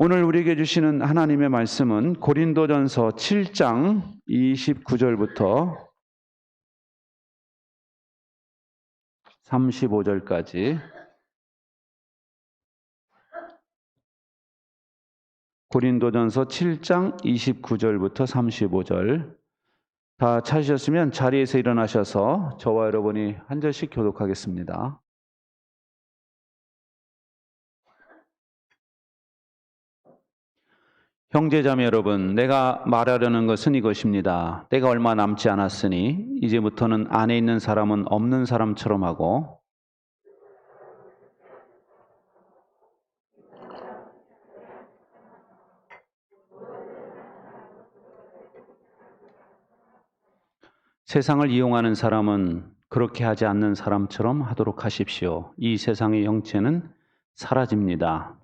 오늘 우리에게 주시는 하나님의 말씀은 고린도전서 7장 29절부터 35절까지 고린도전서 7장 29절부터 35절 다 찾으셨으면 자리에서 일어나셔서 저와 여러분이 한 절씩 교독하겠습니다. 형제자매 여러분, 내가 말하려는 것은 이것입니다. 때가 얼마 남지 않았으니 이제부터는 안에 있는 사람은 없는 사람처럼 하고 세상을 이용하는 사람은 그렇게 하지 않는 사람처럼 하도록 하십시오. 이 세상의 형체는 사라집니다.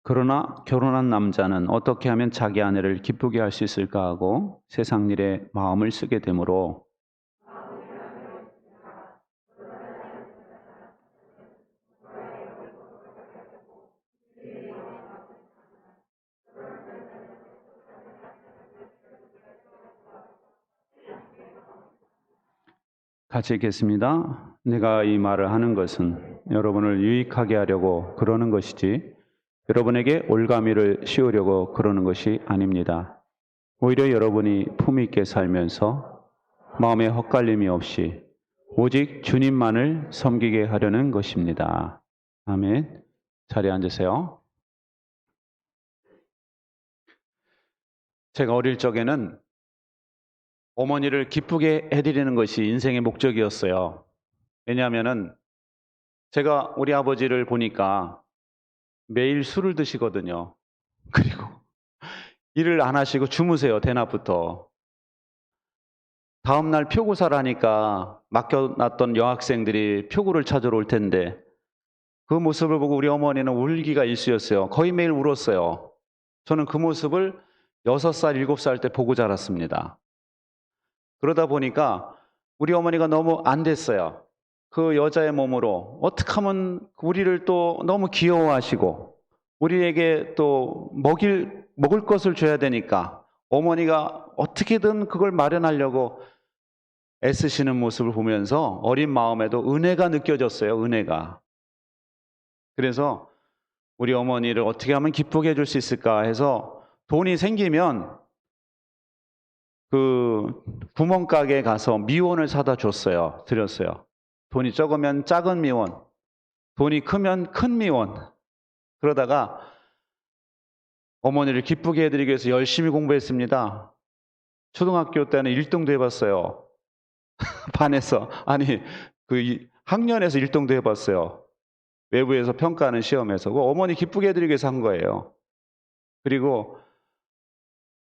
그러나 결혼한 남자는 어떻게 하면 자기 아내를 기쁘게 할 수 있을까 하고 세상 일에 마음을 쓰게 되므로 같이 읽겠습니다. 내가 이 말을 하는 것은 여러분을 유익하게 하려고 그러는 것이지 여러분에게 올가미를 씌우려고 그러는 것이 아닙니다. 오히려 여러분이 품위 있게 살면서 마음에 헛갈림이 없이 오직 주님만을 섬기게 하려는 것입니다. 아멘. 자리에 앉으세요. 제가 어릴 적에는 어머니를 기쁘게 해드리는 것이 인생의 목적이었어요. 왜냐하면은 제가 우리 아버지를 보니까 매일 술을 드시거든요. 그리고 일을 안 하시고 주무세요, 대낮부터. 다음날 표구사를 하니까 맡겨놨던 여학생들이 표구를 찾으러 올 텐데 그 모습을 보고 우리 어머니는 울기가 일쑤였어요. 거의 매일 울었어요. 저는 그 모습을 6살, 7살 때 보고 자랐습니다. 그러다 보니까 우리 어머니가 너무 안 됐어요. 그 여자의 몸으로 어떻게 하면 우리를 또 너무 귀여워하시고 우리에게 또 먹을 것을 줘야 되니까 어머니가 어떻게든 그걸 마련하려고 애쓰시는 모습을 보면서 어린 마음에도 은혜가 느껴졌어요. 은혜가. 그래서 우리 어머니를 어떻게 하면 기쁘게 해줄 수 있을까 해서 돈이 생기면 그 구멍가게에 가서 미원을 사다 줬어요. 드렸어요. 돈이 적으면 작은 미원, 돈이 크면 큰 미원. 그러다가 어머니를 기쁘게 해드리기 위해서 열심히 공부했습니다. 초등학교 때는 1등도 해봤어요. 반에서. 아니, 그 학년에서 1등도 해봤어요. 외부에서 평가하는 시험에서. 어머니 기쁘게 해드리기 위해서 한 거예요. 그리고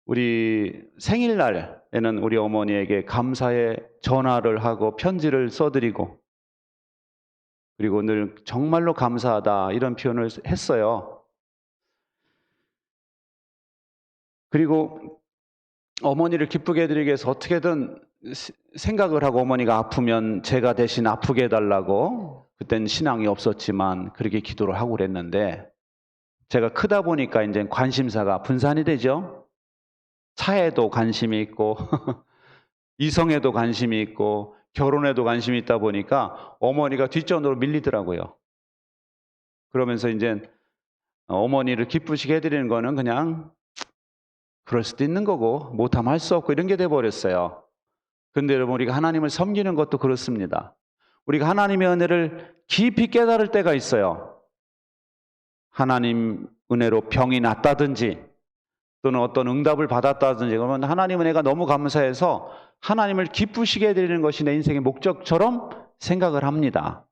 우리 생일날에는 우리 어머니에게 감사의 전화를 하고 편지를 써드리고 그리고 늘 정말로 감사하다 이런 표현을 했어요. 그리고 어머니를 기쁘게 해드리기 위해서 어떻게든 생각을 하고 어머니가 아프면 제가 대신 아프게 해달라고 그땐 신앙이 없었지만 그렇게 기도를 하고 그랬는데 제가 크다 보니까 이제 관심사가 분산이 되죠. 차에도 관심이 있고 이성에도 관심이 있고 결혼에도 관심이 있다 보니까 어머니가 뒷전으로 밀리더라고요. 그러면서 이제 어머니를 기쁘시게 해드리는 거는 그냥 그럴 수도 있는 거고 못하면 할 수 없고 이런 게 돼버렸어요. 그런데 여러분 우리가 하나님을 섬기는 것도 그렇습니다. 우리가 하나님의 은혜를 깊이 깨달을 때가 있어요. 하나님 은혜로 병이 낫다든지 또는 어떤 응답을 받았다든지 그러면 하나님 은혜가 너무 감사해서 하나님을 기쁘시게 해드리는 것이 내 인생의 목적처럼 생각을 합니다.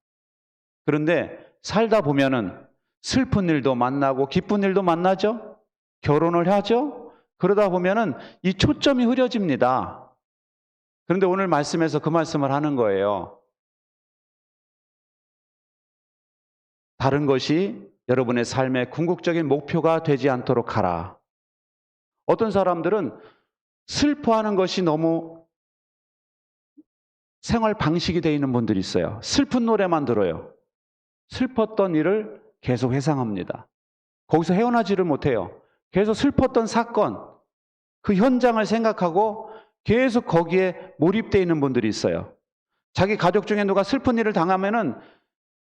그런데 살다 보면은 슬픈 일도 만나고 기쁜 일도 만나죠. 결혼을 하죠. 그러다 보면은 이 초점이 흐려집니다. 그런데 오늘 말씀에서 그 말씀을 하는 거예요. 다른 것이 여러분의 삶의 궁극적인 목표가 되지 않도록 하라. 어떤 사람들은 슬퍼하는 것이 너무 생활 방식이 되어 있는 분들이 있어요. 슬픈 노래만 들어요. 슬펐던 일을 계속 회상합니다. 거기서 헤어나지를 못해요. 계속 슬펐던 사건, 그 현장을 생각하고 계속 거기에 몰입되어 있는 분들이 있어요. 자기 가족 중에 누가 슬픈 일을 당하면은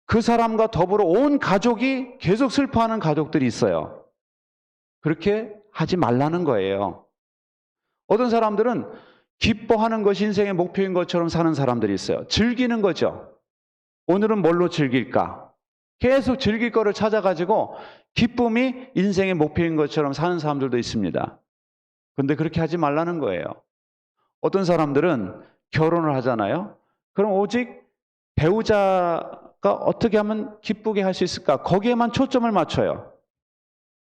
그 사람과 더불어 온 가족이 계속 슬퍼하는 가족들이 있어요. 그렇게 하지 말라는 거예요. 어떤 사람들은 기뻐하는 것이 인생의 목표인 것처럼 사는 사람들이 있어요. 즐기는 거죠. 오늘은 뭘로 즐길까? 계속 즐길 거를 찾아가지고 기쁨이 인생의 목표인 것처럼 사는 사람들도 있습니다. 그런데 그렇게 하지 말라는 거예요. 어떤 사람들은 결혼을 하잖아요. 그럼 오직 배우자가 어떻게 하면 기쁘게 할 수 있을까? 거기에만 초점을 맞춰요.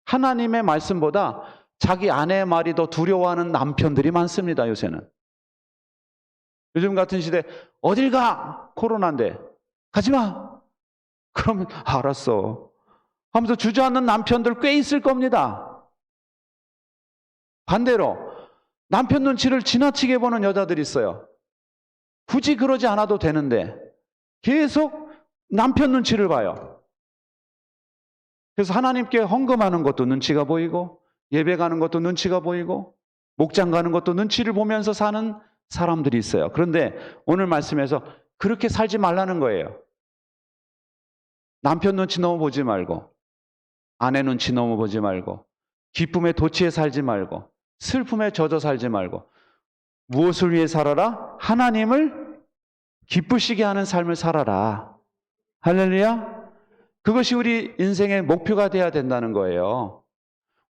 하나님의 말씀보다 자기 아내의 말이 더 두려워하는 남편들이 많습니다, 요새는. 요즘 같은 시대, 어딜 가? 코로나인데. 가지 마. 그러면 알았어 하면서 주저앉는 남편들 꽤 있을 겁니다. 반대로 남편 눈치를 지나치게 보는 여자들이 있어요. 굳이 그러지 않아도 되는데 계속 남편 눈치를 봐요. 그래서 하나님께 헌금하는 것도 눈치가 보이고 예배 가는 것도 눈치가 보이고 목장 가는 것도 눈치를 보면서 사는 사람들이 있어요. 그런데 오늘 말씀에서 그렇게 살지 말라는 거예요. 남편 눈치 너무 보지 말고 아내 눈치 너무 보지 말고 기쁨에 도취해 살지 말고 슬픔에 젖어 살지 말고 무엇을 위해 살아라? 하나님을 기쁘시게 하는 삶을 살아라. 할렐루야. 그것이 우리 인생의 목표가 돼야 된다는 거예요.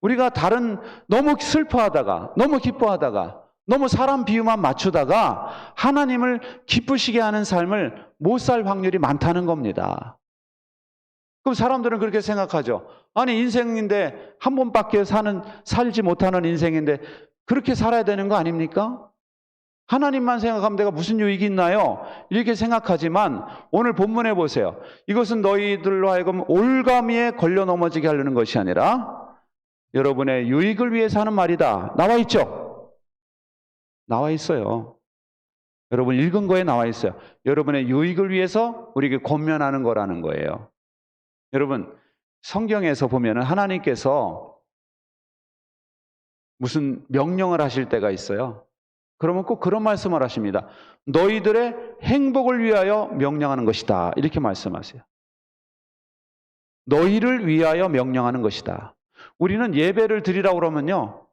우리가 다른 너무 슬퍼하다가 너무 기뻐하다가 너무 사람 비유만 맞추다가 하나님을 기쁘시게 하는 삶을 못 살 확률이 많다는 겁니다. 그럼 사람들은 그렇게 생각하죠. 아니 인생인데 한 번밖에 살지 못하는 인생인데 그렇게 살아야 되는 거 아닙니까? 하나님만 생각하면 내가 무슨 유익이 있나요? 이렇게 생각하지만 오늘 본문에 보세요. 이것은 너희들로 하여금 올가미에 걸려 넘어지게 하려는 것이 아니라 여러분의 유익을 위해서 하는 말이다. 나와 있죠? 나와 있어요. 여러분 읽은 거에 나와 있어요. 여러분의 유익을 위해서 우리에게 권면하는 거라는 거예요. 여러분 성경에서 보면 하나님께서 무슨 명령을 하실 때가 있어요. 그러면 꼭 그런 말씀을 하십니다. 너희들의 행복을 위하여 명령하는 것이다. 이렇게 말씀하세요. 너희를 위하여 명령하는 것이다. 우리는 예배를 드리라고 그러면요.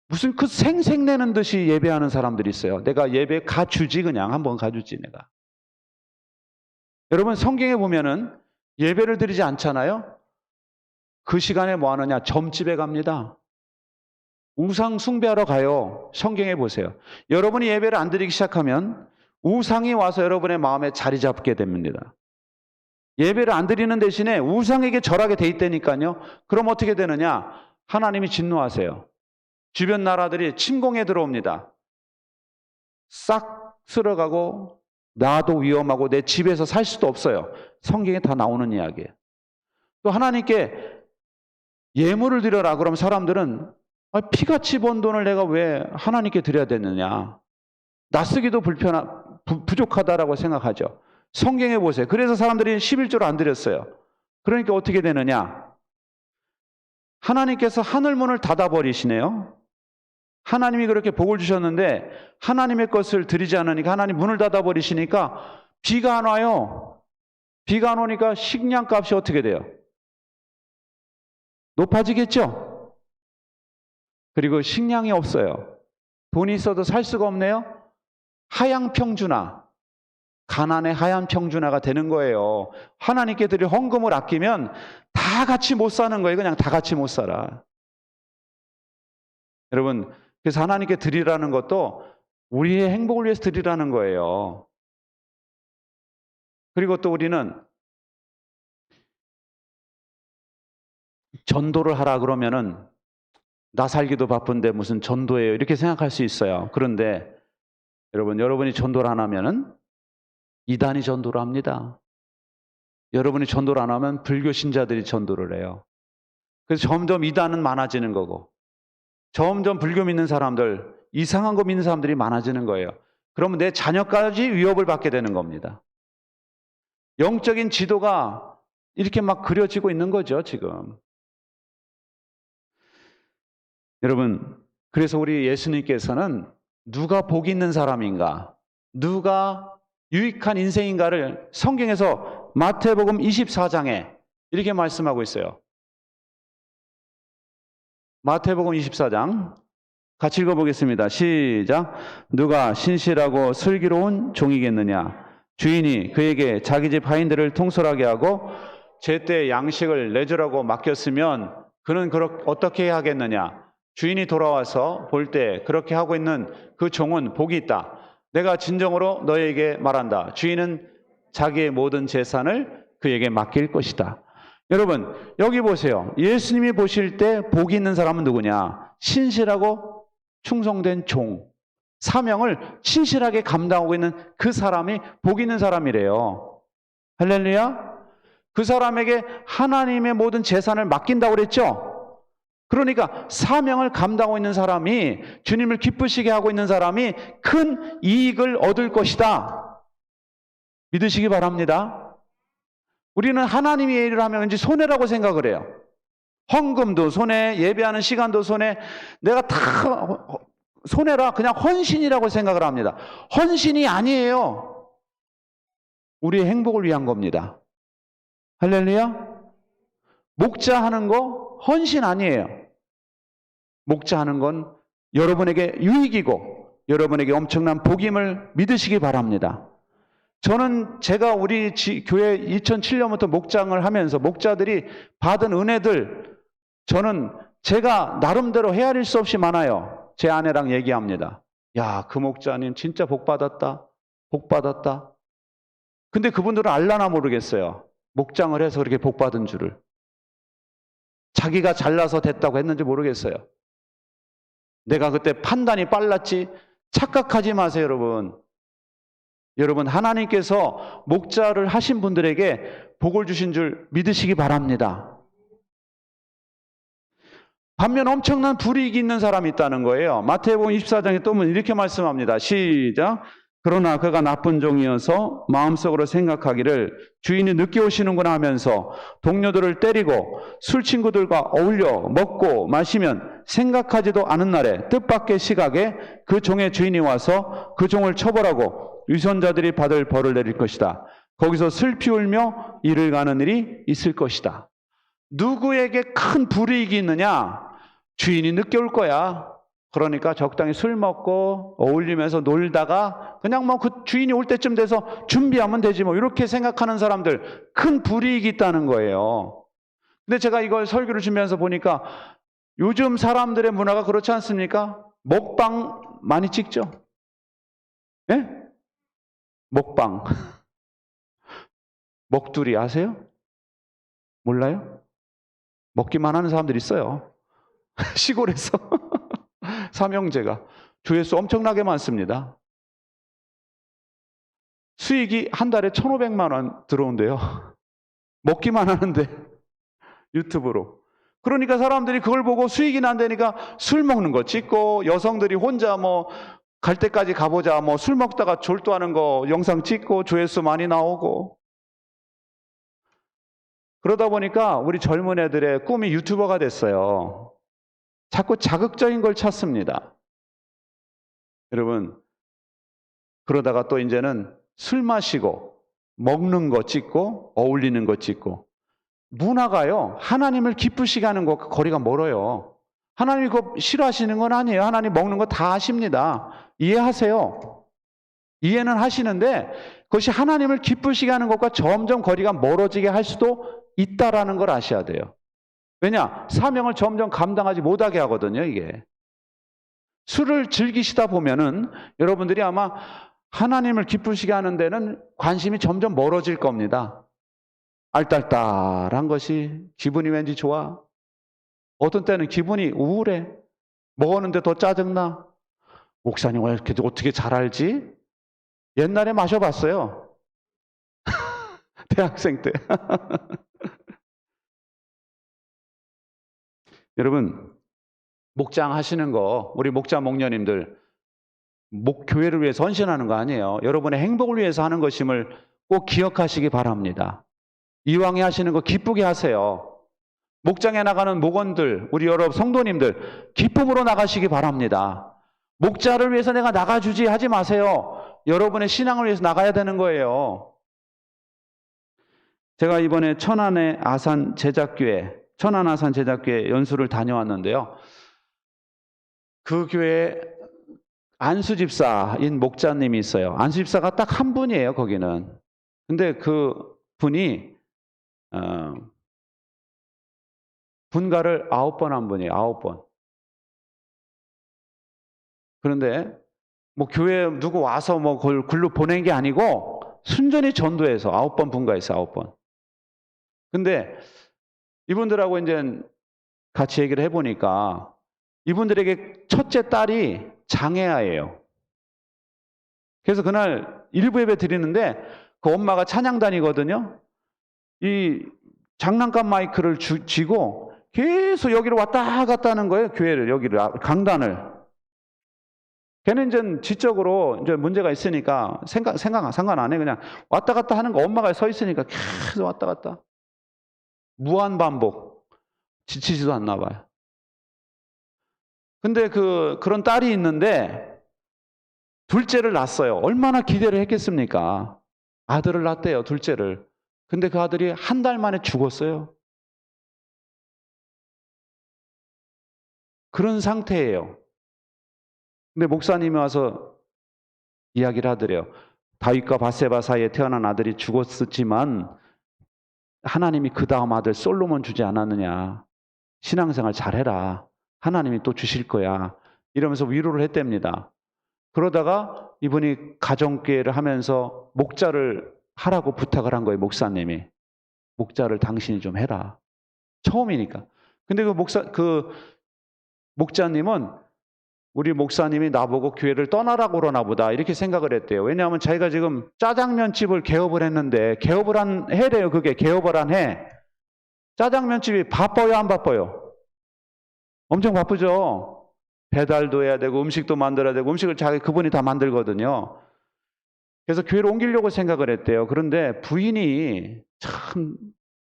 무슨 그 생색내는 듯이 예배하는 사람들이 있어요. 내가 예배 가주지 그냥 한번 가주지 내가. 여러분 성경에 보면은 예배를 드리지 않잖아요. 그 시간에 뭐 하느냐? 점집에 갑니다. 우상 숭배하러 가요. 성경에 보세요. 여러분이 예배를 안 드리기 시작하면 우상이 와서 여러분의 마음에 자리 잡게 됩니다. 예배를 안 드리는 대신에 우상에게 절하게 돼 있다니까요. 그럼 어떻게 되느냐? 하나님이 진노하세요. 주변 나라들이 침공해 들어옵니다. 싹 쓸어가고 나도 위험하고 내 집에서 살 수도 없어요. 성경에 다 나오는 이야기예요. 또 하나님께 예물을 드려라 그러면 사람들은 피같이 번 돈을 내가 왜 하나님께 드려야 되느냐. 낯쓰기도 부족하다라고 생각하죠. 성경에 보세요. 그래서 사람들이 11조를 안 드렸어요. 그러니까 어떻게 되느냐. 하나님께서 하늘문을 닫아버리시네요. 하나님이 그렇게 복을 주셨는데 하나님의 것을 드리지 않으니까 하나님 문을 닫아버리시니까 비가 안 와요. 비가 안 오니까 식량값이 어떻게 돼요? 높아지겠죠? 그리고 식량이 없어요. 돈이 있어도 살 수가 없네요. 하향평준화, 가난의 하향평준화가 되는 거예요. 하나님께 드릴 헌금을 아끼면 다 같이 못 사는 거예요. 그냥 다 같이 못 살아. 여러분, 그래서 하나님께 드리라는 것도 우리의 행복을 위해서 드리라는 거예요. 그리고 또 우리는 전도를 하라 그러면은 나 살기도 바쁜데 무슨 전도예요 이렇게 생각할 수 있어요. 그런데 여러분이 전도를 안 하면은 이단이 전도를 합니다. 여러분이 전도를 안 하면 불교 신자들이 전도를 해요. 그래서 점점 이단은 많아지는 거고 점점 불교 믿는 사람들 이상한 거 믿는 사람들이 많아지는 거예요. 그러면 내 자녀까지 위협을 받게 되는 겁니다. 영적인 지도가 이렇게 막 그려지고 있는 거죠, 지금. 여러분, 그래서 우리 예수님께서는 누가 복 있는 사람인가, 누가 유익한 인생인가를 성경에서 마태복음 24장에 이렇게 말씀하고 있어요. 마태복음 24장 같이 읽어보겠습니다. 시작. 누가 신실하고 슬기로운 종이겠느냐? 주인이 그에게 자기 집 하인들을 통솔하게 하고 제때 양식을 내주라고 맡겼으면 그는 어떻게 하겠느냐? 주인이 돌아와서 볼 때 그렇게 하고 있는 그 종은 복이 있다. 내가 진정으로 너에게 말한다. 주인은 자기의 모든 재산을 그에게 맡길 것이다. 여러분, 여기 보세요. 예수님이 보실 때 복이 있는 사람은 누구냐? 신실하고 충성된 종, 사명을 신실하게 감당하고 있는 그 사람이 복 있는 사람이래요. 할렐루야. 그 사람에게 하나님의 모든 재산을 맡긴다고 그랬죠? 그러니까 사명을 감당하고 있는 사람이, 주님을 기쁘시게 하고 있는 사람이 큰 이익을 얻을 것이다. 믿으시기 바랍니다. 우리는 하나님의 일을 하면 왠지 손해라고 생각을 해요. 헌금도 손해, 예배하는 시간도 손해, 내가 다 손해라 그냥 헌신이라고 생각을 합니다. 헌신이 아니에요. 우리의 행복을 위한 겁니다. 할렐루야. 목자 하는 거 헌신 아니에요. 목자 하는 건 여러분에게 유익이고 여러분에게 엄청난 복임을 믿으시기 바랍니다. 저는 제가 우리 교회 2007년부터 목장을 하면서 목자들이 받은 은혜들, 저는 제가 나름대로 헤아릴 수 없이 많아요. 제 아내랑 얘기합니다. 야, 그 목자님 진짜 복 받았다. 복 받았다. 근데 그분들은 알라나 모르겠어요. 목장을 해서 그렇게 복 받은 줄을. 자기가 잘나서 됐다고 했는지 모르겠어요. 내가 그때 판단이 빨랐지 착각하지 마세요, 여러분. 여러분, 하나님께서 목자를 하신 분들에게 복을 주신 줄 믿으시기 바랍니다. 반면 엄청난 불이익이 있는 사람이 있다는 거예요. 마태복음 24장에 또 이렇게 말씀합니다. 시작. 그러나 그가 나쁜 종이어서 마음속으로 생각하기를 주인이 늦게 오시는구나 하면서 동료들을 때리고 술 친구들과 어울려 먹고 마시면 생각하지도 않은 날에 뜻밖의 시각에 그 종의 주인이 와서 그 종을 처벌하고 위선자들이 받을 벌을 내릴 것이다. 거기서 슬피 울며 이를 가는 일이 있을 것이다. 누구에게 큰 불이익이 있느냐? 주인이 늦게 올 거야. 그러니까 적당히 술 먹고 어울리면서 놀다가 그냥 뭐 그 주인이 올 때쯤 돼서 준비하면 되지 뭐 이렇게 생각하는 사람들, 큰 불이익이 있다는 거예요. 근데 제가 이걸 설교를 준비하면서 보니까 요즘 사람들의 문화가 그렇지 않습니까? 먹방 많이 찍죠? 예? 먹방. 먹두리 아세요? 몰라요? 먹기만 하는 사람들이 있어요. 시골에서. 삼형제가. 조회수 엄청나게 많습니다. 수익이 한 달에 1,500만 원 들어온대요. 먹기만 하는데 유튜브로. 그러니까 사람들이 그걸 보고 수익이 난다니까 술 먹는 거 찍고, 여성들이 혼자 뭐 갈 때까지 가보자 뭐 술 먹다가 졸도하는 거 영상 찍고 조회수 많이 나오고. 그러다 보니까 우리 젊은 애들의 꿈이 유튜버가 됐어요. 자꾸 자극적인 걸 찾습니다. 여러분, 그러다가 또 이제는 술 마시고 먹는 거 찍고 어울리는 거 찍고. 문화가요, 하나님을 기쁘시게 하는 거 거리가 멀어요. 하나님이 그거 싫어하시는 건 아니에요. 하나님 먹는 거 다 아십니다. 이해하세요. 이해는 하시는데 그것이 하나님을 기쁘시게 하는 것과 점점 거리가 멀어지게 할 수도 있다라는 걸 아셔야 돼요. 왜냐? 사명을 점점 감당하지 못하게 하거든요, 이게. 술을 즐기시다 보면은 여러분들이 아마 하나님을 기쁘시게 하는 데는 관심이 점점 멀어질 겁니다. 알딸딸한 것이 기분이 왠지 좋아. 어떤 때는 기분이 우울해. 먹었는데 더 짜증나. 목사님 왜 이렇게 어떻게 잘 알지? 옛날에 마셔봤어요. 대학생 때. 여러분, 목장 하시는 거, 우리 목자 목녀님들 교회를 위해서 헌신하는 거 아니에요. 여러분의 행복을 위해서 하는 것임을 꼭 기억하시기 바랍니다. 이왕에 하시는 거 기쁘게 하세요. 목장에 나가는 목원들, 우리 여러 성도님들 기쁨으로 나가시기 바랍니다. 목자를 위해서 내가 나가주지 하지 마세요. 여러분의 신앙을 위해서 나가야 되는 거예요. 제가 이번에 천안 아산 제자교회 연수를 다녀왔는데요. 그 교회에 안수집사인 목자님이 있어요. 안수집사가 딱 한 분이에요, 거기는. 근데 그 분이 분가를 9번 한 분이에요. 9번. 그런데 뭐 교회 누구 와서 뭐 그걸 글로 보낸 게 아니고 순전히 전도해서 9번 분가했어요. 9번. 근데 이분들하고 이제 같이 얘기를 해보니까 이분들에게 첫째 딸이 장애아예요. 그래서 그날 일부 예배 드리는데 그 엄마가 찬양단이거든요. 이 장난감 마이크를 쥐고 계속 여기로 왔다 갔다 하는 거예요. 교회를, 여기를, 강단을. 걔는 이제 지적으로 이제 문제가 있으니까 상관 안 해. 그냥 왔다 갔다 하는 거 엄마가 서 있으니까 계속 왔다 갔다. 무한 반복. 지치지도 않나 봐요. 근데 그런 딸이 있는데 둘째를 낳았어요. 얼마나 기대를 했겠습니까? 아들을 낳았대요, 둘째를. 근데 그 아들이 한 달 만에 죽었어요. 그런 상태예요. 근데 목사님이 와서 이야기를 하더래요. 다윗과 밧세바 사이에 태어난 아들이 죽었지만 하나님이 그 다음 아들 솔로몬 주지 않았느냐. 신앙생활 잘해라. 하나님이 또 주실 거야. 이러면서 위로를 했답니다. 그러다가 이분이 가정교회를 하면서 목자를 하라고 부탁을 한 거예요. 목사님이. 목자를 당신이 좀 해라. 처음이니까. 근데 그 목자님은 우리 목사님이 나보고 교회를 떠나라고 그러나 보다 이렇게 생각을 했대요. 왜냐하면 자기가 지금 짜장면집을 개업을 했는데 개업을 한 해래요. 그게 개업을 한 해. 짜장면집이 바빠요, 안 바빠요? 엄청 바쁘죠. 배달도 해야 되고 음식도 만들어야 되고 음식을 그분이 다 만들거든요. 그래서 교회를 옮기려고 생각을 했대요. 그런데 부인이 참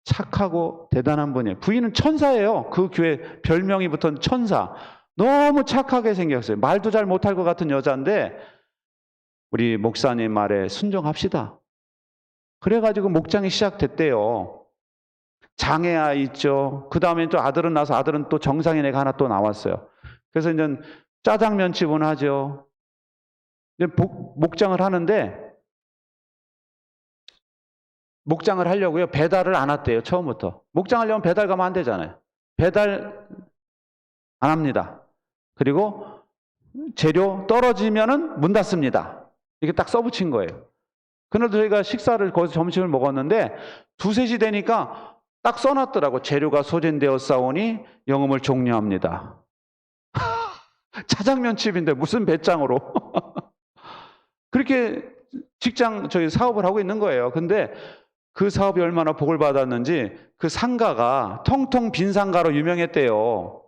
착하고 대단한 분이에요. 부인은 천사예요. 그 교회 별명이 붙은 천사. 너무 착하게 생겼어요. 말도 잘 못할 것 같은 여자인데 우리 목사님 말에 순종합시다. 그래가지고 목장이 시작됐대요. 장애아 있죠. 그 다음에 또 아들은 나서 아들은 또 정상인 애가 하나 또 나왔어요. 그래서 이제 짜장면집은 하죠. 이제 목장을 하는데 목장을 하려고요. 배달을 안 왔대요. 처음부터. 목장하려면 배달 가면 안 되잖아요. 배달 안 합니다. 그리고 재료 떨어지면은 문 닫습니다. 이게 딱 써붙인 거예요. 그날도 저희가 식사를 거기서 점심을 먹었는데 2, 3시 되니까 딱 써놨더라고. 재료가 소진되어 싸우니 영업을 종료합니다. 짜장면집인데 무슨 배짱으로. 그렇게 저희 사업을 하고 있는 거예요. 근데 그 사업이 얼마나 복을 받았는지 그 상가가 텅텅 빈 상가로 유명했대요.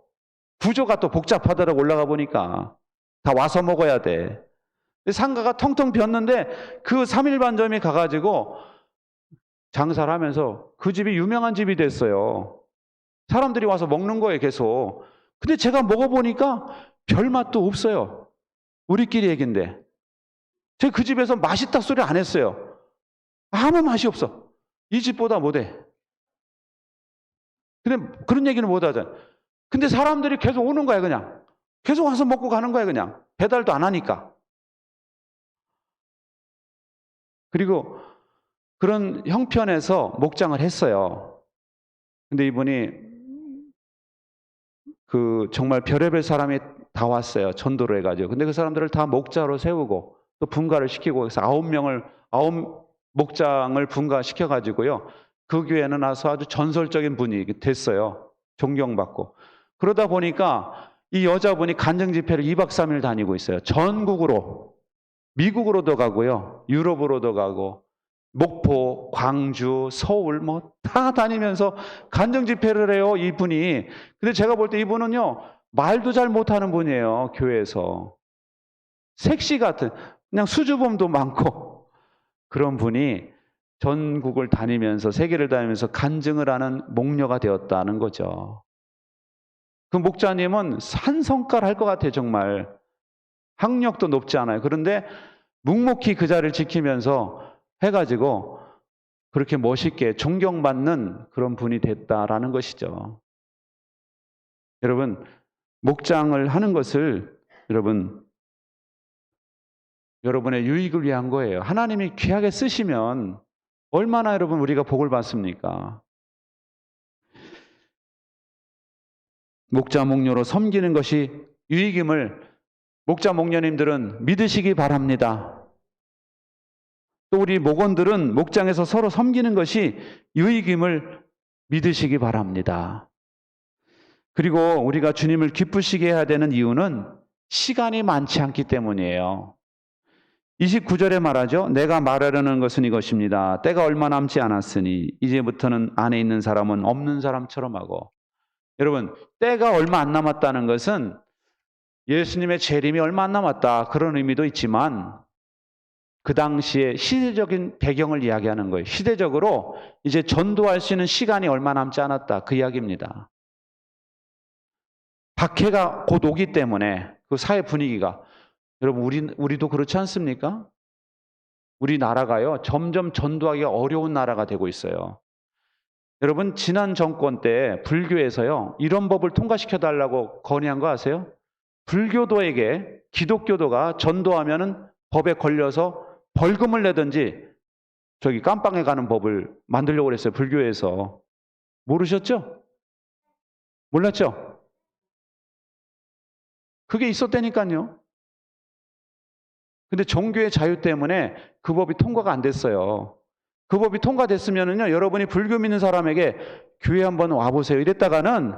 구조가 또 복잡하더라고. 올라가 보니까 다 와서 먹어야 돼. 상가가 텅텅 비었는데 그 3일 반점이 가가지고 장사를 하면서 그 집이 유명한 집이 됐어요. 사람들이 와서 먹는 거예요, 계속. 근데 제가 먹어보니까 별 맛도 없어요. 우리끼리 얘긴데. 제가 그 집에서 맛있다 소리 안 했어요. 아무 맛이 없어. 이 집보다 못해. 근데 그런 얘기는 못 하잖아요. 근데 사람들이 계속 오는 거야, 그냥. 계속 와서 먹고 가는 거야, 그냥. 배달도 안 하니까. 그리고 그런 형편에서 목장을 했어요. 근데 이분이 정말 별의별 사람이 다 왔어요. 전도를 해가지고. 근데 그 사람들을 다 목자로 세우고 또 분가를 시키고 그래서 9 목장을 분가시켜가지고요. 그 교회는 와서 아주 전설적인 분이 됐어요. 존경받고. 그러다 보니까 이 여자분이 간증 집회를 2박 3일 다니고 있어요. 전국으로. 미국으로도 가고요. 유럽으로도 가고. 목포, 광주, 서울 뭐 다 다니면서 간증 집회를 해요. 이분이. 근데 제가 볼 때 이분은요. 말도 잘 못하는 분이에요. 교회에서. 색시 같은, 그냥 수줍음도 많고 그런 분이 전국을 다니면서, 세계를 다니면서 간증을 하는 목녀가 되었다는 거죠. 그 목자님은 한 성깔 할 것 같아요, 정말. 학력도 높지 않아요. 그런데 묵묵히 그 자리를 지키면서 해가지고 그렇게 멋있게 존경받는 그런 분이 됐다라는 것이죠. 여러분, 목장을 하는 것을 여러분의 유익을 위한 거예요. 하나님이 귀하게 쓰시면 얼마나 여러분 우리가 복을 받습니까? 목자 목녀로 섬기는 것이 유익임을 목자 목녀님들은 믿으시기 바랍니다. 또 우리 목원들은 목장에서 서로 섬기는 것이 유익임을 믿으시기 바랍니다. 그리고 우리가 주님을 기쁘시게 해야 되는 이유는 시간이 많지 않기 때문이에요. 29절에 말하죠. 내가 말하려는 것은 이것입니다. 때가 얼마 남지 않았으니 이제부터는 안에 있는 사람은 없는 사람처럼 하고. 여러분, 때가 얼마 안 남았다는 것은 예수님의 재림이 얼마 안 남았다, 그런 의미도 있지만 그 당시에 시대적인 배경을 이야기하는 거예요. 시대적으로 이제 전도할 수 있는 시간이 얼마 남지 않았다, 그 이야기입니다. 박해가 곧 오기 때문에 그 사회 분위기가, 여러분 우리도 그렇지 않습니까? 우리나라가요 점점 전도하기가 어려운 나라가 되고 있어요. 여러분, 지난 정권 때 불교에서요 이런 법을 통과시켜 달라고 건의한 거 아세요? 불교도에게 기독교도가 전도하면은 법에 걸려서 벌금을 내든지 저기 깜빵에 가는 법을 만들려고 그랬어요, 불교에서. 모르셨죠? 몰랐죠? 그게 있었다니까요. 근데 종교의 자유 때문에 그 법이 통과가 안 됐어요. 그 법이 통과됐으면은요, 여러분이 불교 믿는 사람에게 교회 한번 와보세요 이랬다가는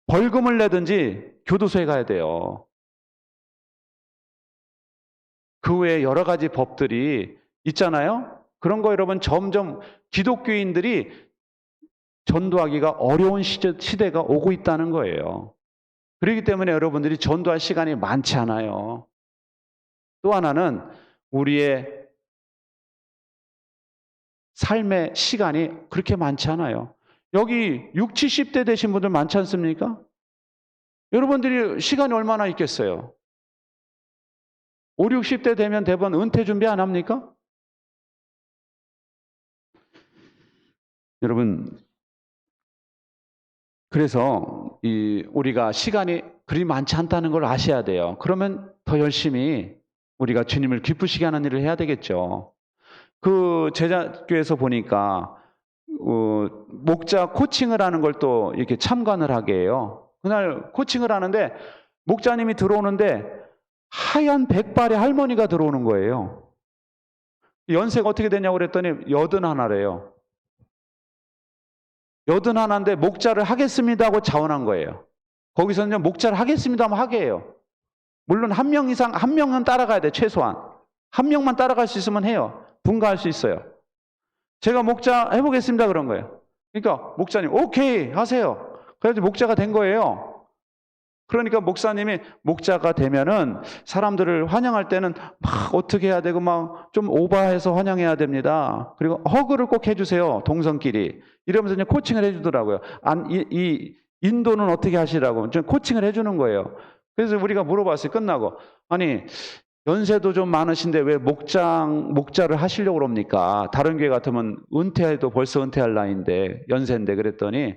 벌금을 내든지 교도소에 가야 돼요. 그 외에 여러 가지 법들이 있잖아요. 그런 거 여러분 점점 기독교인들이 전도하기가 어려운 시대가 오고 있다는 거예요. 그렇기 때문에 여러분들이 전도할 시간이 많지 않아요. 또 하나는 우리의 삶의 시간이 그렇게 많지 않아요. 여기 60, 70대 되신 분들 많지 않습니까? 여러분들이 시간이 얼마나 있겠어요? 5, 60대 되면 대부분 은퇴 준비 안 합니까? 여러분, 그래서 우리가 시간이 그리 많지 않다는 걸 아셔야 돼요. 그러면 더 열심히 우리가 주님을 기쁘시게 하는 일을 해야 되겠죠. 그 제자교에서 보니까 목자 코칭을 하는 걸 또 이렇게 참관을 하게 해요. 그날 코칭을 하는데 목자님이 들어오는데 하얀 백발의 할머니가 들어오는 거예요. 연세가 어떻게 되냐고 그랬더니 81래요. 81인데 목자를 하겠습니다 하고 자원한 거예요. 거기서는 목자를 하겠습니다 하면 하게 해요. 물론 한 명 이상, 한 명은 따라가야 돼, 최소한. 한 명만 따라갈 수 있으면 해요. 분가할 수 있어요. 제가 목자 해보겠습니다 그런 거예요. 그러니까 목사님 오케이 하세요. 그래서 목자가 된 거예요. 그러니까 목사님이 목자가 되면은 사람들을 환영할 때는 막 어떻게 해야 되고 막 좀 오버해서 환영해야 됩니다. 그리고 허그를 꼭 해주세요, 동성끼리. 이러면서 이제 코칭을 해주더라고요. 이 인도는 어떻게 하시라고 좀 코칭을 해주는 거예요. 그래서 우리가 물어봤어요, 끝나고. 아니, 연세도 좀 많으신데 왜 목자를 하시려고 그럽니까? 다른 교회 같으면 은퇴해도 벌써 은퇴할 나이인데, 연세인데. 그랬더니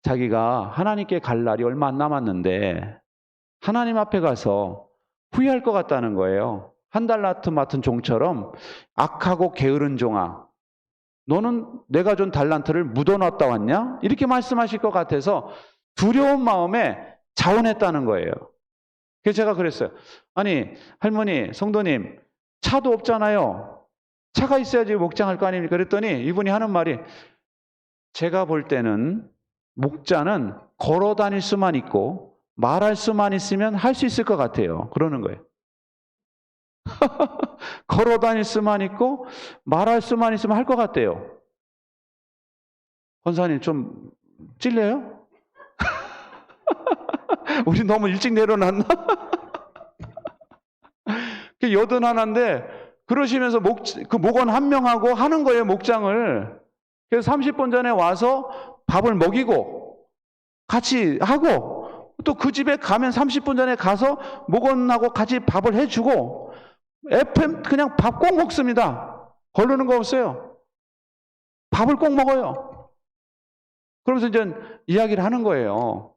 자기가 하나님께 갈 날이 얼마 안 남았는데 하나님 앞에 가서 후회할 것 같다는 거예요. 한 달란트 맡은 종처럼 악하고 게으른 종아, 너는 내가 준 달란트를 묻어놨다 왔냐? 이렇게 말씀하실 것 같아서 두려운 마음에 자원했다는 거예요. 그래서 제가 그랬어요. 아니, 할머니, 성도님, 차도 없잖아요. 차가 있어야지 목장할 거 아닙니까? 그랬더니 이분이 하는 말이, 제가 볼 때는 목자는 걸어 다닐 수만 있고 말할 수만 있으면 할 수 있을 것 같아요. 그러는 거예요. 걸어 다닐 수만 있고 말할 수만 있으면 할 것 같대요. 권사님 좀 찔려요? 우리 너무 일찍 내려놨나? 여든 하나인데 그러시면서 그 목원 한 명하고 하는 거예요, 목장을. 그래서 30분 전에 와서 밥을 먹이고 같이 하고 또 그 집에 가면 30분 전에 가서 목원하고 같이 밥을 해주고 FM 그냥 밥 꼭 먹습니다. 거르는 거 없어요. 밥을 꼭 먹어요. 그러면서 이제 이야기를 하는 거예요.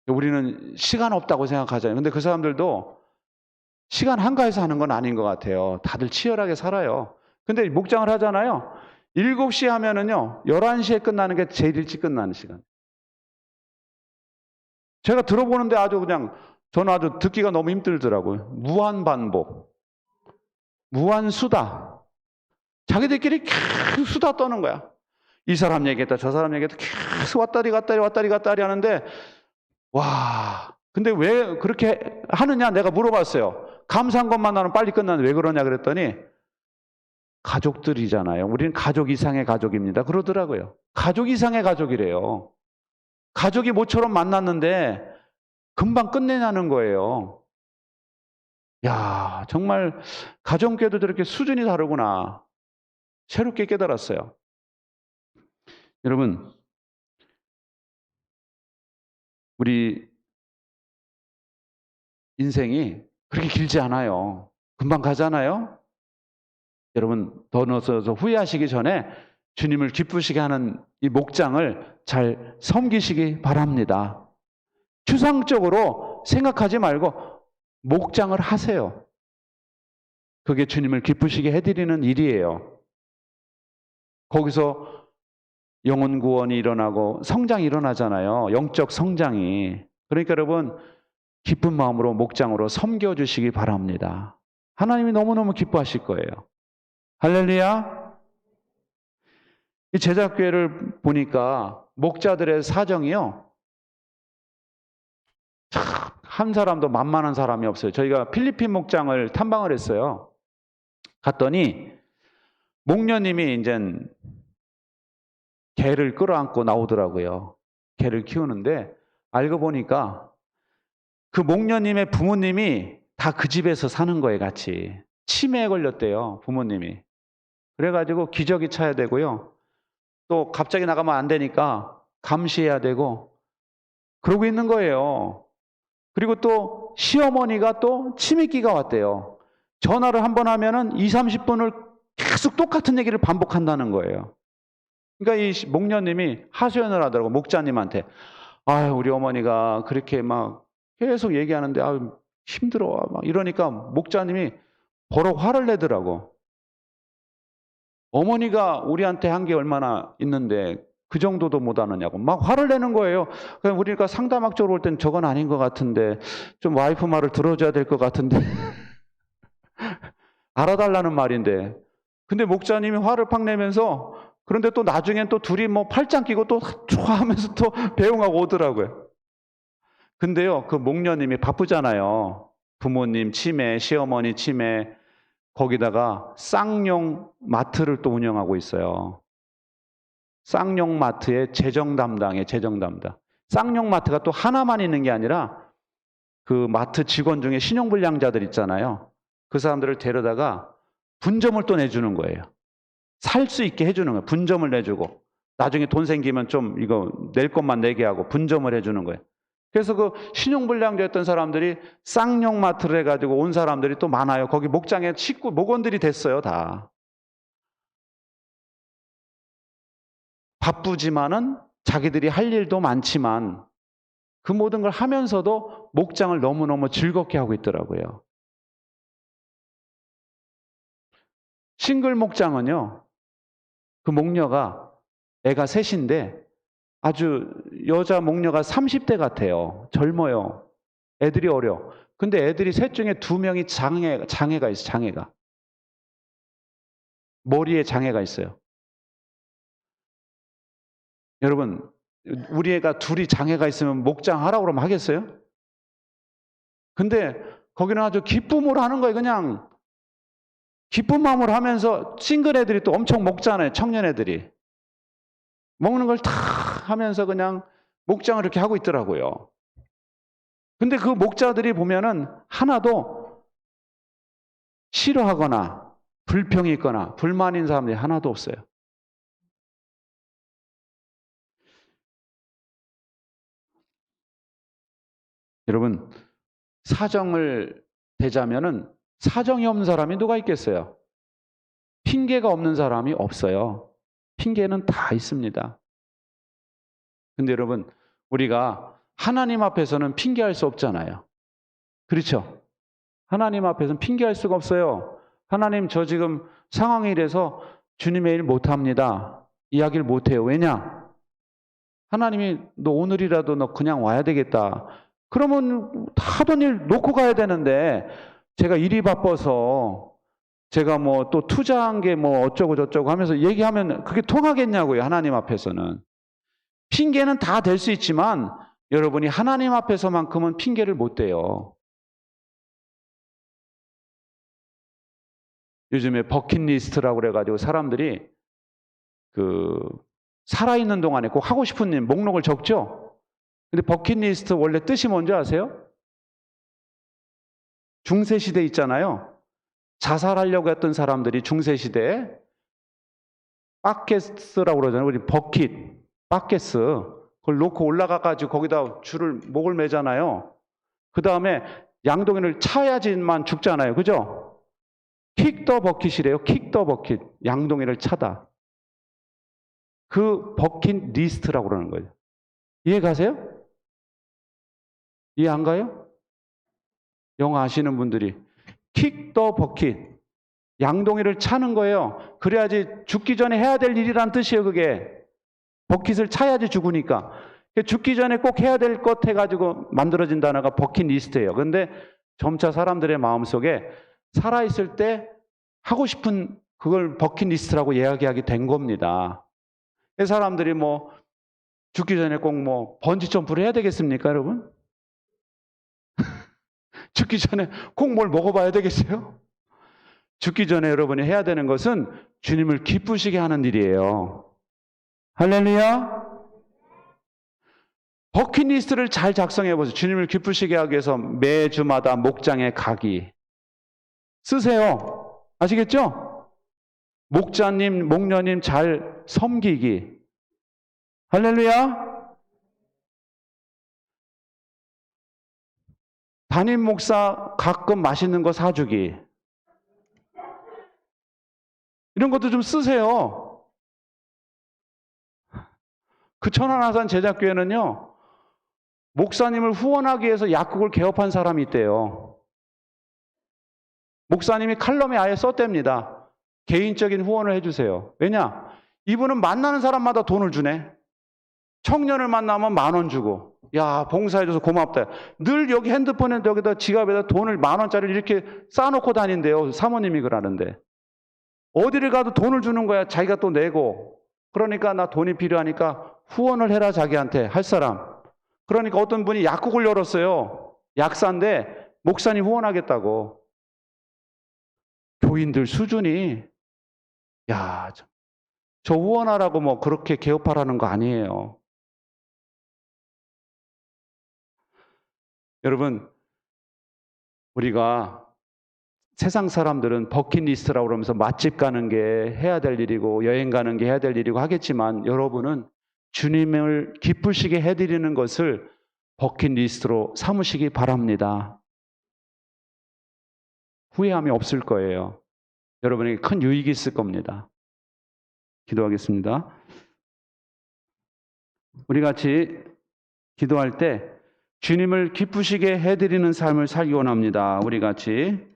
우리는 시간 없다고 생각하잖아요. 근데 그 사람들도 시간 한가해서 하는 건 아닌 것 같아요. 다들 치열하게 살아요. 근데 목장을 하잖아요. 7시에 하면은요, 11시에 끝나는 게 제일 일찍 끝나는 시간. 제가 들어보는데 저는 아주 듣기가 너무 힘들더라고요. 무한반복, 무한수다. 자기들끼리 계속 수다 떠는 거야. 이 사람 얘기했다, 저 사람 얘기했다, 계속 왔다리 갔다리 하는데, 와, 근데 왜 그렇게 하느냐 내가 물어봤어요. 감사한 것만 나는 빨리 끝나는데 왜 그러냐 그랬더니 가족들이잖아요. 우리는 가족 이상의 가족입니다. 그러더라고요. 가족 이상의 가족이래요. 가족이 모처럼 만났는데 금방 끝내냐는 거예요. 야, 정말 가정교회도 저렇게 수준이 다르구나. 새롭게 깨달았어요. 여러분, 우리 인생이 그렇게 길지 않아요. 금방 가잖아요. 여러분, 더 넣어서 후회하시기 전에 주님을 기쁘시게 하는 이 목장을 잘 섬기시기 바랍니다. 추상적으로 생각하지 말고 목장을 하세요. 그게 주님을 기쁘시게 해드리는 일이에요. 거기서 영혼 구원이 일어나고 성장이 일어나잖아요. 영적 성장이. 그러니까 여러분, 기쁜 마음으로 목장으로 섬겨주시기 바랍니다. 하나님이 너무너무 기뻐하실 거예요. 할렐루야. 이 제작교회를 보니까 목자들의 사정이요, 참 한 사람도 만만한 사람이 없어요. 저희가 필리핀 목장을 탐방을 했어요. 갔더니 목녀님이 이제 개를 끌어안고 나오더라고요. 개를 키우는데 알고 보니까 그 목녀님의 부모님이 다 그 집에서 사는 거예요, 같이. 치매에 걸렸대요, 부모님이. 그래가지고 기저귀 차야 되고요. 또 갑자기 나가면 안 되니까 감시해야 되고 그러고 있는 거예요. 그리고 또 시어머니가 또 치매기가 왔대요. 전화를 한 번 하면은 30분을 계속 똑같은 얘기를 반복한다는 거예요. 그러니까 이 목녀님이 하소연을 하더라고, 목자님한테. 우리 어머니가 그렇게 막 계속 얘기하는데 힘들어 막 이러니까 목자님이 버럭 화를 내더라고. 어머니가 우리한테 한 게 얼마나 있는데 그 정도도 못하느냐고 막 화를 내는 거예요. 그냥 우리가 상담학적으로 올 땐 저건 아닌 것 같은데 좀 와이프 말을 들어줘야 될 것 같은데 알아달라는 말인데. 근데 목자님이 화를 팍 내면서, 그런데 또 나중엔 또 둘이 뭐 팔짱 끼고 또 좋아하면서 또 배웅하고 오더라고요. 근데요, 그 목녀님이 바쁘잖아요. 부모님 치매, 시어머니 치매, 거기다가 쌍용 마트를 또 운영하고 있어요. 쌍용 마트의 재정 담당이에요, 재정 담당. 쌍용 마트가 또 하나만 있는 게 아니라 그 마트 직원 중에 신용불량자들 있잖아요. 그 사람들을 데려다가 분점을 또 내주는 거예요. 살 수 있게 해주는 거예요. 분점을 내주고 나중에 돈 생기면 좀 이거 낼 것만 내게 하고 분점을 해주는 거예요. 그래서 그 신용불량자였던 사람들이 쌍용마트를 해가지고 온 사람들이 또 많아요. 거기 목장에 식구 목원들이 됐어요, 다. 바쁘지만은 자기들이 할 일도 많지만 그 모든 걸 하면서도 목장을 너무너무 즐겁게 하고 있더라고요. 싱글 목장은요, 그 목녀가 애가 셋인데 아주 여자 목녀가 30대 같아요. 젊어요. 애들이 어려. 근데 애들이 셋 중에 2명이 장애가 있어요. 장애가. 머리에 장애가 있어요. 여러분, 우리 애가 둘이 장애가 있으면 목장 하라고 그러면 하겠어요? 근데 거기는 아주 기쁨으로 하는 거예요. 그냥 기쁜 마음으로 하면서 싱글 애들이 또 엄청 먹잖아요. 청년 애들이. 먹는 걸 다 하면서 그냥 목장을 이렇게 하고 있더라고요. 근데 그 목자들이 보면은 하나도 싫어하거나 불평이 있거나 불만인 사람들이 하나도 없어요. 여러분, 사정을 대자면은 사정이 없는 사람이 누가 있겠어요? 핑계가 없는 사람이 없어요. 핑계는 다 있습니다. 근데 여러분, 우리가 하나님 앞에서는 핑계할 수 없잖아요. 그렇죠? 하나님 앞에서는 핑계할 수가 없어요. 하나님, 저 지금 상황이 이래서 주님의 일 못합니다. 이야기를 못해요. 왜냐? 하나님이 너 오늘이라도 너 그냥 와야 되겠다. 그러면 하던 일 놓고 가야 되는데 제가 일이 바빠서 제가 뭐 또 투자한 게 뭐 어쩌고 저쩌고 하면서 얘기하면 그게 통하겠냐고요. 하나님 앞에서는. 핑계는 다 될 수 있지만 여러분이 하나님 앞에서만큼은 핑계를 못 대요. 요즘에 버킷리스트라고 그래가지고 사람들이 살아있는 동안에 꼭 하고 싶은 일 목록을 적죠? 근데 버킷리스트 원래 뜻이 뭔지 아세요? 중세시대 있잖아요. 자살하려고 했던 사람들이 중세시대에 바켓스라고 그러잖아요. 우리 버킷, 바켓스. 그걸 놓고 올라가가지고 거기다 목을 매잖아요. 그 다음에 양동이를 차야지만 죽잖아요. 그죠? 킥 더 버킷이래요. 킥 더 버킷. 양동이를 차다. 그 버킷 리스트라고 그러는 거예요. 이해 가세요? 이해 안 가요? 영어 아시는 분들이 킥 더 버킷, 양동이를 차는 거예요. 그래야지 죽기 전에 해야 될 일이란 뜻이에요. 그게 버킷을 차야지 죽으니까. 죽기 전에 꼭 해야 될 것 해가지고 만들어진 단어가 버킷리스트예요. 그런데 점차 사람들의 마음속에 살아있을 때 하고 싶은 그걸 버킷리스트라고 이야기하게 된 겁니다. 사람들이 뭐 죽기 전에 꼭 뭐 번지 점프를 해야 되겠습니까, 여러분? 죽기 전에 꼭 뭘 먹어봐야 되겠어요? 죽기 전에 여러분이 해야 되는 것은 주님을 기쁘시게 하는 일이에요. 할렐루야! 버킷리스트를 잘 작성해 보세요. 주님을 기쁘시게 하기 위해서 매주마다 목장에 가기. 쓰세요. 아시겠죠? 목자님, 목녀님 잘 섬기기. 할렐루야! 담임 목사 가끔 맛있는 거 사주기. 이런 것도 좀 쓰세요. 그 천안아산 제작교회는요, 목사님을 후원하기 위해서 약국을 개업한 사람이 있대요. 목사님이 칼럼에 아예 썼답니다. 개인적인 후원을 해주세요. 왜냐? 이분은 만나는 사람마다 돈을 주네. 청년을 만나면 10,000원 주고, 야, 봉사해줘서 고맙다. 늘 여기 핸드폰에 여기다 지갑에다 돈을 10,000원짜리를 이렇게 쌓아놓고 다닌대요. 사모님이 그러는데. 어디를 가도 돈을 주는 거야. 자기가 또 내고. 그러니까 나 돈이 필요하니까 후원을 해라, 자기한테. 할 사람. 그러니까 어떤 분이 약국을 열었어요. 약사인데 목사님 후원하겠다고. 교인들 수준이, 야, 저 후원하라고 뭐 그렇게 개업하라는 거 아니에요. 여러분, 우리가 세상 사람들은 버킷리스트라고 그러면서 맛집 가는 게 해야 될 일이고 여행 가는 게 해야 될 일이고 하겠지만 여러분은 주님을 기쁘시게 해드리는 것을 버킷리스트로 삼으시기 바랍니다. 후회함이 없을 거예요. 여러분에게 큰 유익이 있을 겁니다. 기도하겠습니다. 우리 같이 기도할 때 주님을 기쁘시게 해드리는 삶을 살기 원합니다. 우리 같이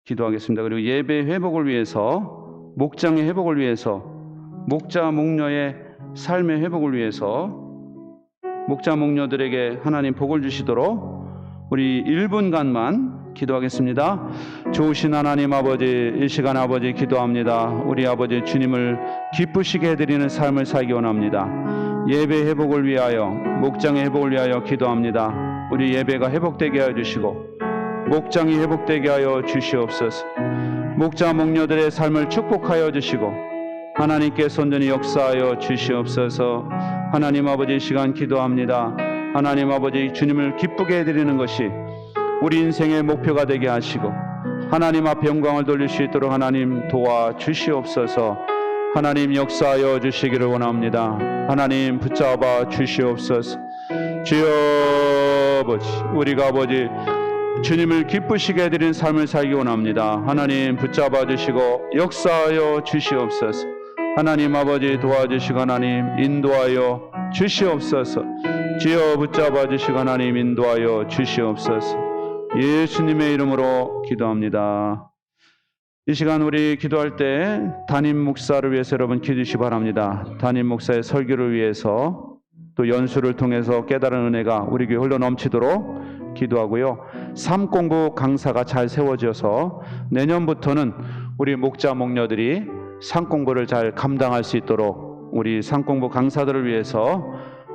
기도하겠습니다. 그리고 예배 회복을 위해서, 목장의 회복을 위해서, 목자 목녀의 삶의 회복을 위해서 목자 목녀들에게 하나님 복을 주시도록 우리 1분간만 기도하겠습니다. 좋으신 하나님 아버지, 이 시간 아버지 기도합니다. 우리 아버지 주님을 기쁘시게 해드리는 삶을 살기 원합니다. 예배 회복을 위하여, 목장의 회복을 위하여 기도합니다. 우리 예배가 회복되게 하여 주시고 목장이 회복되게 하여 주시옵소서. 목자 목녀들의 삶을 축복하여 주시고 하나님께서 온전히 역사하여 주시옵소서. 하나님 아버지 시간 기도합니다. 하나님 아버지 주님을 기쁘게 해드리는 것이 우리 인생의 목표가 되게 하시고 하나님 앞에 영광을 돌릴 수 있도록 하나님 도와주시옵소서. 하나님 역사하여 주시기를 원합니다. 하나님 붙잡아 주시옵소서. 주여 아버지, 우리가 아버지 주님을 기쁘시게 해드리는 삶을 살기 원합니다. 하나님 붙잡아 주시고 역사하여 주시옵소서. 하나님 아버지 도와주시고 하나님 인도하여 주시옵소서. 주여 붙잡아 주시고 하나님 인도하여 주시옵소서. 예수님의 이름으로 기도합니다. 이 시간 우리 기도할 때 담임 목사를 위해서 여러분 기도해 주시기 바랍니다. 담임 목사의 설교를 위해서 또 연수를 통해서 깨달은 은혜가 우리 교회 흘러 넘치도록 기도하고요. 삶공부 강사가 잘 세워져서 내년부터는 우리 목자 목녀들이 삶공부를 잘 감당할 수 있도록 우리 삶공부 강사들을 위해서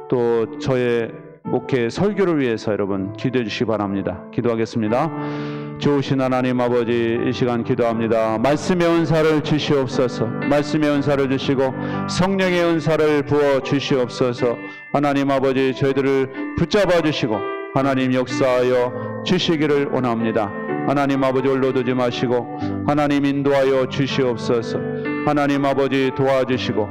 또 저의 목회 설교를 위해서 여러분 기도해 주시기 바랍니다. 기도하겠습니다. 좋으신 하나님 아버지, 이 시간 기도합니다. 말씀의 은사를 주시옵소서. 말씀의 은사를 주시고 성령의 은사를 부어 주시옵소서. 하나님 아버지, 저희들을 붙잡아 주시고 하나님 역사하여 주시기를 원합니다. 하나님 아버지 올려두지 마시고 하나님 인도하여 주시옵소서. 하나님 아버지 도와주시고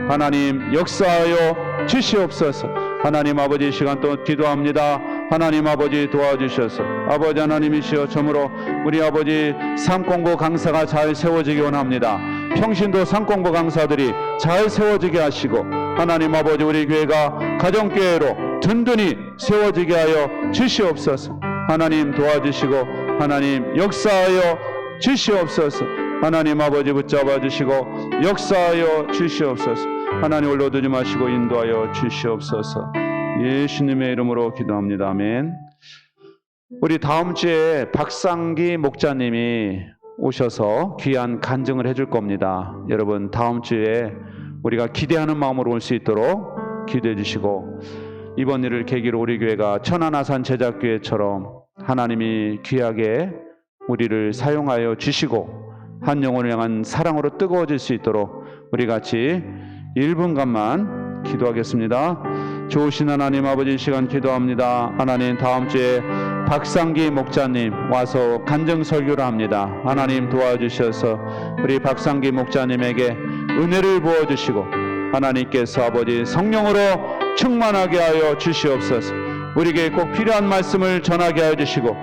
하나님 역사하여 주시옵소서. 하나님 아버지, 이 시간 또 기도합니다. 하나님 아버지 도와주셔서 아버지 하나님이시여 점으로 우리 아버지 삶공부 강사가 잘 세워지기 원합니다. 평신도 삶공부 강사들이 잘 세워지게 하시고 하나님 아버지 우리 교회가 가정교회로 든든히 세워지게 하여 주시옵소서. 하나님 도와주시고 하나님 역사하여 주시옵소서. 하나님 아버지 붙잡아 주시고 역사하여 주시옵소서. 하나님 올려두지 마시고 인도하여 주시옵소서. 예수님의 이름으로 기도합니다. 아멘. 우리 다음 주에 박상기 목자님이 오셔서 귀한 간증을 해줄 겁니다. 여러분 다음 주에 우리가 기대하는 마음으로 올 수 있도록 기도해 주시고 이번 일을 계기로 우리 교회가 천안아산 제작교회처럼 하나님이 귀하게 우리를 사용하여 주시고 한 영혼을 향한 사랑으로 뜨거워질 수 있도록 우리 같이 1분간만 기도하겠습니다. 좋으신 하나님 아버지, 시간 기도합니다. 하나님 다음 주에 박상기 목자님 와서 간증 설교를 합니다. 하나님 도와주셔서 우리 박상기 목자님에게 은혜를 부어주시고 하나님께서 아버지 성령으로 충만하게 하여 주시옵소서. 우리에게 꼭 필요한 말씀을 전하게 하여 주시고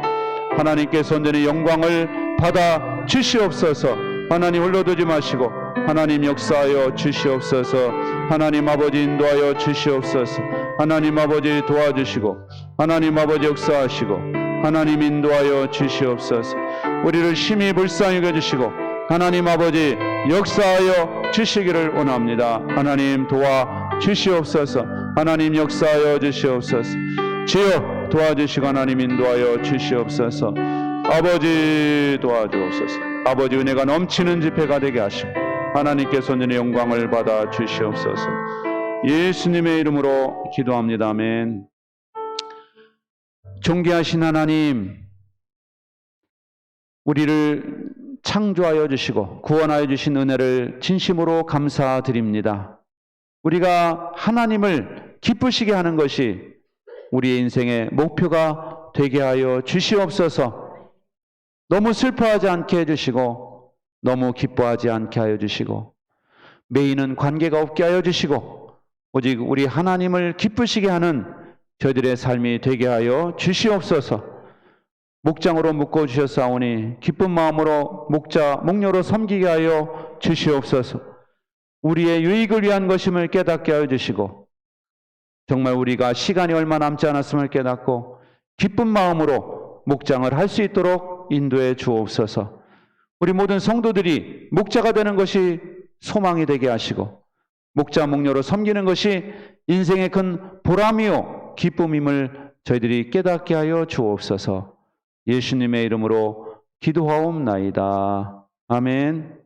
하나님께서 온전히 영광을 받아 주시옵소서. 하나님 흘러두지 마시고 하나님 역사하여 주시옵소서. 하나님 아버지 인도하여 주시옵소서. 하나님 아버지 도와주시고 하나님 아버지 역사하시고 하나님 인도하여 주시옵소서. 우리를 심히 불쌍히 여겨주시고 하나님 아버지 역사하여 주시기를 원합니다. 하나님 도와 주시옵소서. 하나님 역사하여 주시옵소서. 주여 도와주시고 하나님 인도하여 주시옵소서. 아버지 도와주옵소서. 아버지 은혜가 넘치는 집회가 되게 하시고 하나님께서 온전히 영광을 받아 주시옵소서. 예수님의 이름으로 기도합니다. 아멘. 존귀하신 하나님, 우리를 창조하여 주시고 구원하여 주신 은혜를 진심으로 감사드립니다. 우리가 하나님을 기쁘시게 하는 것이 우리의 인생의 목표가 되게 하여 주시옵소서. 너무 슬퍼하지 않게 해주시고 너무 기뻐하지 않게 하여 주시고 매이는 관계가 없게 하여 주시고 오직 우리 하나님을 기쁘시게 하는 저희들의 삶이 되게 하여 주시옵소서. 목장으로 묶어주셨사오니 기쁜 마음으로 목자, 목녀로 섬기게 하여 주시옵소서. 우리의 유익을 위한 것임을 깨닫게 하여 주시고 정말 우리가 시간이 얼마 남지 않았음을 깨닫고 기쁜 마음으로 목장을 할 수 있도록 인도해 주옵소서. 우리 모든 성도들이 목자가 되는 것이 소망이 되게 하시고 목자 목녀로 섬기는 것이 인생의 큰 보람이요 기쁨임을 저희들이 깨닫게 하여 주옵소서. 예수님의 이름으로 기도하옵나이다. 아멘.